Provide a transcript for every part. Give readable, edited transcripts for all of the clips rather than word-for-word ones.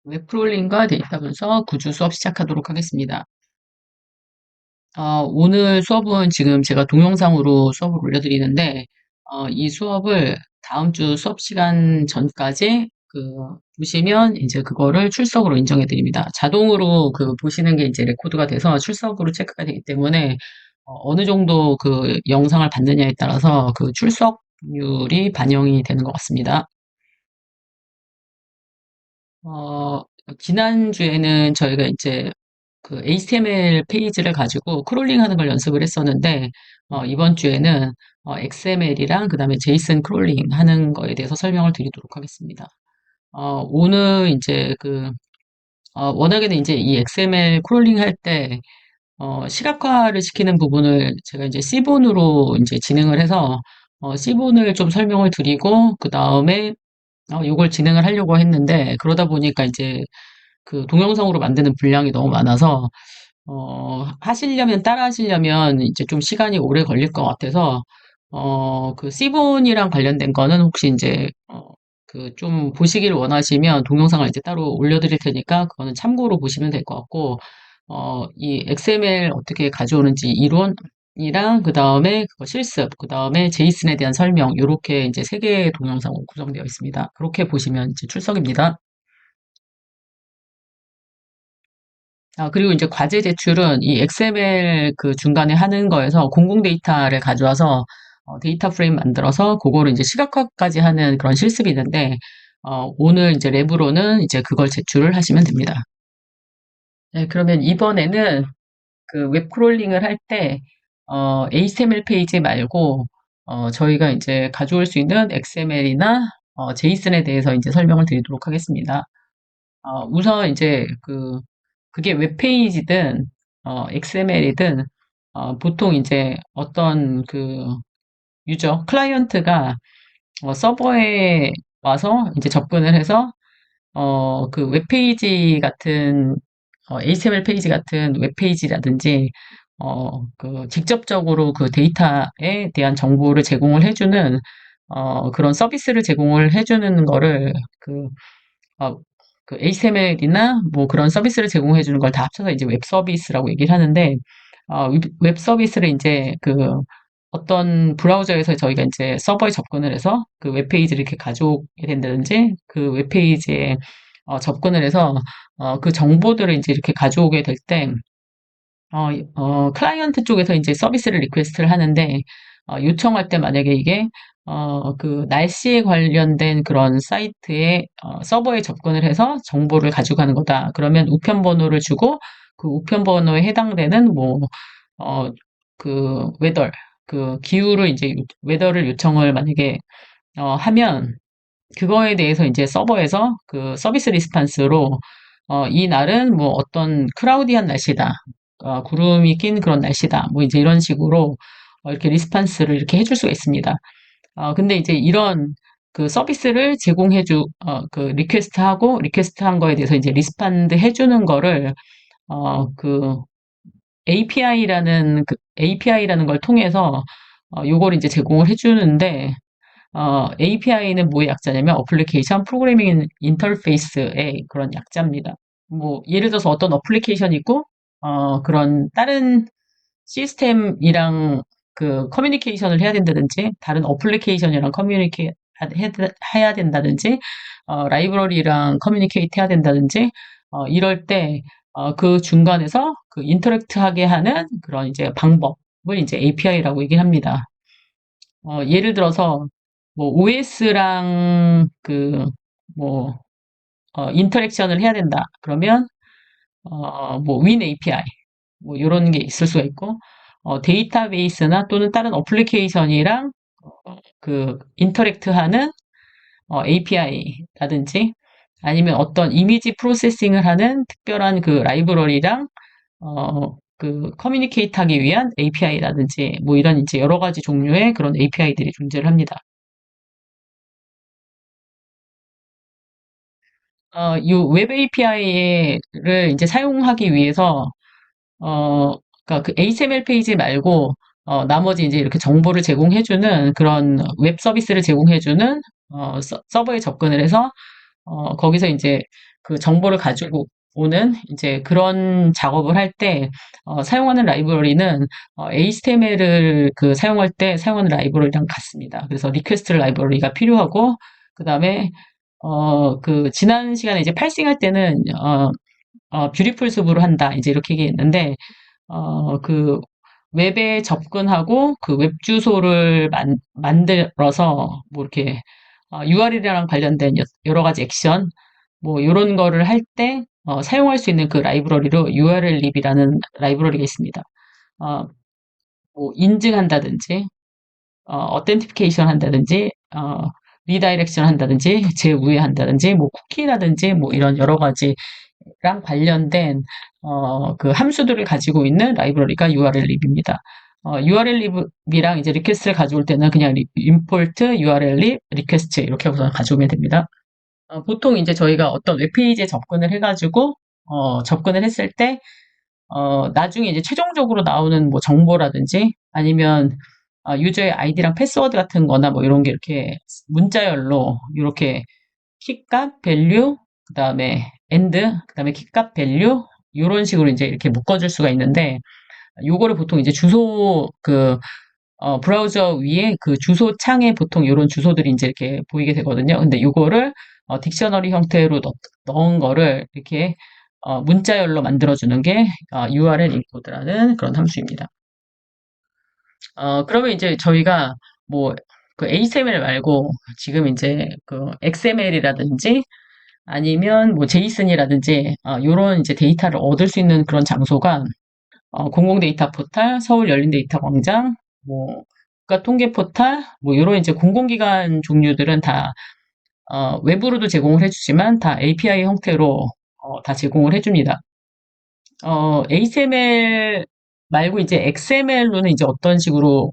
웹프롤링과 데이터 분석 구주 수업 시작하도록 하겠습니다. 오늘 수업은 지금 제가 동영상으로 수업을 올려드리는데, 이 수업을 다음 주 수업 시간 전까지 보시면 이제 그거를 출석으로 인정해 드립니다. 자동으로 보시는 게 이제 레코드가 돼서 출석으로 체크가 되기 때문에, 어느 정도 영상을 받느냐에 따라서 출석률이 반영이 되는 것 같습니다. 어, 지난주에는 저희가 이제 HTML 페이지를 가지고 크롤링 하는 걸 연습을 했었는데, 이번 주에는 XML이랑 그 다음에 제이슨 크롤링 하는 거에 대해서 설명을 드리도록 하겠습니다. 오늘 이제 워낙에는 이제 이 XML 크롤링 할 때, 시각화를 시키는 부분을 제가 이제 C본으로 이제 진행을 해서, C본을 좀 설명을 드리고, 그 다음에 요걸 진행을 하려고 했는데, 그러다 보니까 이제 동영상으로 만드는 분량이 너무 많아서, 따라 하시려면 이제 좀 시간이 오래 걸릴 것 같아서, C본이랑 관련된 거는 혹시 이제, 좀 보시길 원하시면 동영상을 이제 따로 올려드릴 테니까 그거는 참고로 보시면 될 것 같고, 이 XML 어떻게 가져오는지 이론이랑 그 다음에 그거 실습, 그 다음에 제이슨에 대한 설명, 요렇게 이제 세 개의 동영상으로 구성되어 있습니다. 그렇게 보시면 이제 출석입니다. 그리고 이제 과제 제출은 이 XML 중간에 하는 거에서 공공 데이터를 가져와서 데이터 프레임 만들어서 그거를 이제 시각화까지 하는 그런 실습이 있는데, 오늘 이제 랩으로는 이제 그걸 제출을 하시면 됩니다. 네, 그러면 이번에는 웹 크롤링을 할 때, HTML 페이지 말고, 저희가 이제 가져올 수 있는 XML이나 제이슨에 대해서 이제 설명을 드리도록 하겠습니다. 우선 이제 그게 웹페이지든, XML이든, 보통 이제 어떤 클라이언트가 서버에 와서 이제 접근을 해서, 웹페이지 같은, HTML 페이지 같은 웹페이지라든지, 직접적으로 그 데이터에 대한 정보를 제공을 해주는, 그런 서비스를 제공을 해주는 거를, 어, HTML이나 뭐 그런 서비스를 제공해 주는 걸 다 합쳐서 이제 웹 서비스라고 얘기를 하는데, 웹 서비스를 이제 어떤 브라우저에서 저희가 이제 서버에 접근을 해서 그 웹페이지를 이렇게 가져오게 된다든지, 그 웹페이지에 접근을 해서 그 정보들을 이제 이렇게 가져오게 될 때, 클라이언트 쪽에서 이제 서비스를 리퀘스트를 하는데, 요청할 때 만약에 이게, 날씨에 관련된 그런 사이트에, 서버에 접근을 해서 정보를 가져가는 거다. 그러면 우편 번호를 주고, 그 우편 번호에 해당되는 어, 웨더, 기후를 이제, 웨더를 요청을 만약에, 하면, 그거에 대해서 이제 서버에서 그 서비스 리스판스로 이 날은 뭐 어떤 크라우디한 날씨다. 구름이 낀 그런 날씨다. 뭐 이제 이런 식으로 이렇게 리스판스를 이렇게 해줄 수가 있습니다. 근데 이제 이런 서비스를 리퀘스트한 거에 대해서 이제 리스판드 해주는 거를, 그 API라는 걸 통해서, 요걸 이제 제공을 해주는데, API는 뭐의 약자냐면 어플리케이션 프로그래밍 인터페이스의 그런 약자입니다. 뭐 예를 들어서 어떤 어플리케이션이 있고, 그런 다른 시스템이랑 커뮤니케이션을 해야 된다든지, 다른 어플리케이션이랑 해야 된다든지, 라이브러리랑 커뮤니케이트 해야 된다든지, 이럴 때 그 중간에서 인터랙트 하게 하는 그런 이제 방법을 이제 API라고 얘기를 합니다. 예를 들어서 뭐 OS랑 뭐 인터랙션을 해야 된다. 그러면 뭐 윈 API 뭐 이런 게 있을 수가 있고, 데이터베이스나 또는 다른 어플리케이션이랑 인터랙트하는 API라든지, 아니면 어떤 이미지 프로세싱을 하는 특별한 라이브러리랑 커뮤니케이트 하기 위한 API라든지, 뭐 이런 이제 여러 가지 종류의 그런 API들이 존재를 합니다. 이 웹 API를 이제 사용하기 위해서, 어, 그러니까 HTML 페이지 말고, 나머지 이제 이렇게 정보를 제공해주는 그런 웹 서비스를 제공해주는, 서버에 접근을 해서, 거기서 이제 그 정보를 가지고 오는 이제 그런 작업을 할 때 사용하는 라이브러리는 HTML을 그 사용할 때 사용하는 라이브러리랑 같습니다. 그래서 리퀘스트 라이브러리가 필요하고 그다음에 그 지난 시간에 이제 팔싱할 때는 뷰티풀 숲으로 한다 이제 이렇게 얘기했는데 그 웹에 접근하고 그 웹 주소를 만들어서 뭐 이렇게 URL이랑 관련된 여러 가지 액션 뭐 이런 거를 할 때 사용할 수 있는 그 라이브러리로 URLlib이라는 라이브러리가 있습니다. 어, 뭐 인증한다든지 어텐티피케이션 한다든지 리다이렉션 한다든지 재우회한다든지 뭐 쿠키라든지 뭐 이런 여러 가지랑 관련된 그 함수들을 가지고 있는 라이브러리가 URLlib입니다. URLlib이랑 이제 리퀘스트를 가져올 때는 그냥 import URLlib request 이렇게 하고서 가져오면 됩니다. 보통 이제 저희가 어떤 웹페이지에 접근을 해가지고 접근을 했을 때 나중에 이제 최종적으로 나오는 뭐 정보라든지 아니면 유저의 아이디랑 패스워드 같은 거나 뭐 이런 게 이렇게 문자열로 이렇게 키값, 밸류, 그 다음에 엔드, 그 다음에 키값, 밸류 이런 식으로 이제 이렇게 묶어줄 수가 있는데 요거를 보통 이제 주소 브라우저 위에 그 주소 창에 보통 이런 주소들이 이제 이렇게 보이게 되거든요. 근데 요거를 딕셔너리 형태로 넣은 거를 이렇게 문자열로 만들어주는 게 URL 인코드라는 그런 함수입니다. 그러면 이제 저희가 뭐 그 HTML 말고 지금 이제 그 XML이라든지 아니면 뭐 제이슨이라든지 요런 이제 데이터를 얻을 수 있는 그런 장소가 공공 데이터 포탈, 서울 열린 데이터 광장, 뭐 국가 통계 포탈, 뭐 요런 이제 공공기관 종류들은 다 외부로도 제공을 해주지만 다 API 형태로 다 제공을 해줍니다. HTML 말고 이제 XML로는 이제 어떤 식으로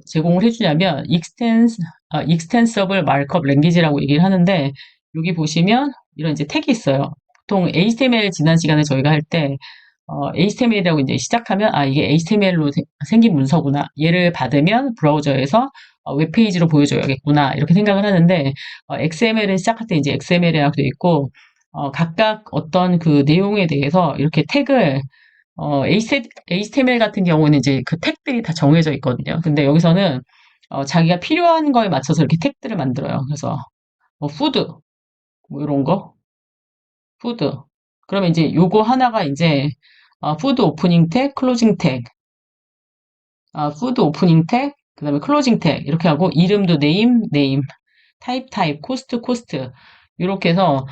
제공을 해주냐면 Extensible Markup Language라고 얘기를 하는데 여기 보시면 이런 이제 택이 있어요. 보통 HTML 지난 시간에 저희가 할 때 HTML이라고 이제 시작하면 이게 HTML로 생긴 문서구나. 얘를 받으면 브라우저에서 웹페이지로 보여줘야겠구나. 이렇게 생각을 하는데 XML은 시작할 때 이제 XML이라고 되어 있고 각각 어떤 그 내용에 대해서 이렇게 택을 HTML 같은 경우는 이제 그 택들이 다 정해져 있거든요. 근데 여기서는 자기가 필요한 거에 맞춰서 이렇게 택들을 만들어요. 그래서 뭐 푸드 뭐 이런 거 푸드 그러면 이제 요거 하나가 이제 푸드 오프닝 택, 클로징 택, 푸드 오프닝 택, 그다음에 클로징 택 이렇게 하고 이름도 네임, 타입, 코스트 이렇게 해서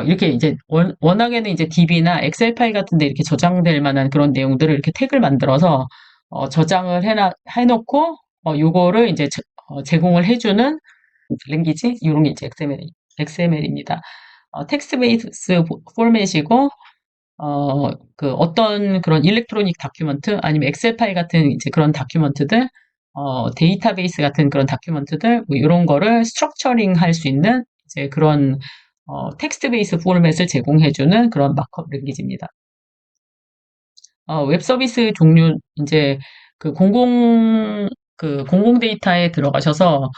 이렇게 이제 워낙에는 이제 DB나 엑셀 파일 같은 데 이렇게 저장될 만한 그런 내용들을 이렇게 택을 만들어서 저장을 해놓고 요거를 이제 제공을 해주는 랭귀지 이런 게 이제 XML입니다. 텍스트 베이스 포맷이고 그 어떤 그런 일렉트로닉 다큐먼트 아니면 엑셀 파일 같은 이제 그런 다큐먼트들 데이터베이스 같은 그런 다큐먼트들 뭐 이런 거를 스트럭처링 할 수 있는 이제 그런 텍스트 베이스 포맷을 제공해주는 그런 마크업 랭귀지입니다. 웹 서비스 종류 이제 그 공공 데이터에 들어가셔서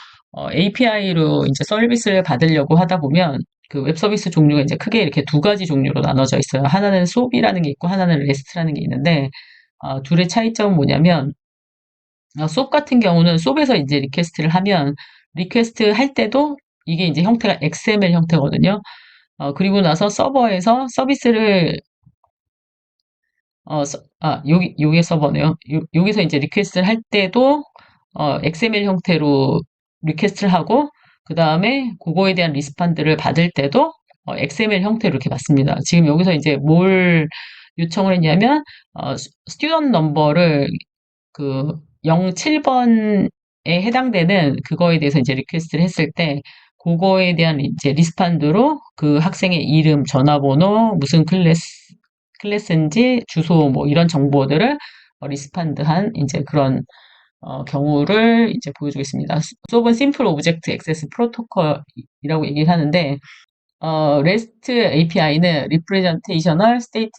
API로 이제 서비스를 받으려고 하다 보면 그 웹 서비스 종류가 이제 크게 이렇게 두 가지 종류로 나눠져 있어요. 하나는 SOAP이라는 게 있고 하나는 REST라는 게 있는데 둘의 차이점은 뭐냐면 SOAP 같은 경우는 SOAP에서 이제 리퀘스트를 하면 리퀘스트 할 때도 이게 이제 형태가 XML 형태거든요. 그리고 나서 서버에서 서비스를 요게 서버네요. 여기서 이제 리퀘스트를 할 때도 XML 형태로 리퀘스트를 하고 그 다음에 그거에 대한 리스판드를 받을 때도 XML 형태로 이렇게 받습니다. 지금 여기서 이제 뭘 요청을 했냐면 스튜던트 넘버를 그 07번에 해당되는 그거에 대해서 이제 리퀘스트를 했을 때 그거에 대한 이제 리스판드로 그 학생의 이름, 전화번호, 무슨 클래스인지 주소 뭐 이런 정보들을 리스판드한 이제 그런 경우를 이제 보여주겠습니다. 수업은 심플 오브젝트 액세스 프로토콜이라고 얘기를 하는데 REST API는 Representational State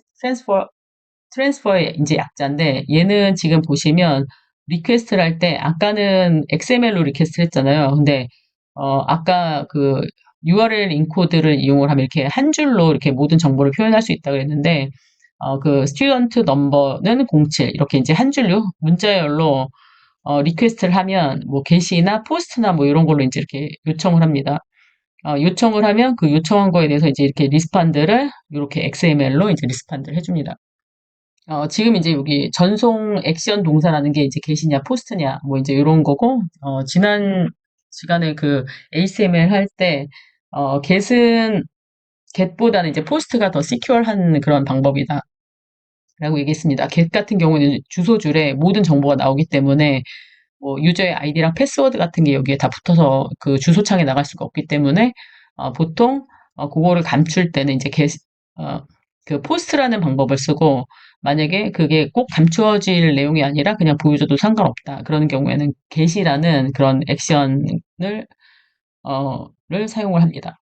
Transfer의 이제 약자인데 얘는 지금 보시면 리퀘스트를 할 때 아까는 XML로 리퀘스트를 했잖아요. 근데 아까 그 URL 인코드를 이용을 하면 이렇게 한 줄로 이렇게 모든 정보를 표현할 수 있다고 그랬는데, 그 스튜던트 넘버는 07 이렇게 이제 한 줄로 문자열로 리퀘스트를 하면 뭐 게시나 포스트나 뭐 이런 걸로 이제 이렇게 요청을 합니다. 요청을 하면 그 요청한 거에 대해서 이제 이렇게 리스판드를 이렇게 XML로 이제 리스판드를 해줍니다. 지금 이제 여기 전송 액션 동사라는 게 이제 게시냐 포스트냐 뭐 이제 이런 거고, 지난 시간에 그 HTML 할 때, get은 get보다는 이제 포스트가 더 시큐어한 그런 방법이다 라고 얘기했습니다. get 같은 경우는 주소줄에 모든 정보가 나오기 때문에 뭐 유저의 아이디랑 패스워드 같은 게 여기에 다 붙어서 그 주소창에 나갈 수가 없기 때문에, 보통 그거를 감출 때는 이제 그 포스트라는 방법을 쓰고, 만약에 그게 꼭 감추어질 내용이 아니라 그냥 보여줘도 상관없다 그러는 경우에는 get이라는 그런 액션을 를 사용을 합니다.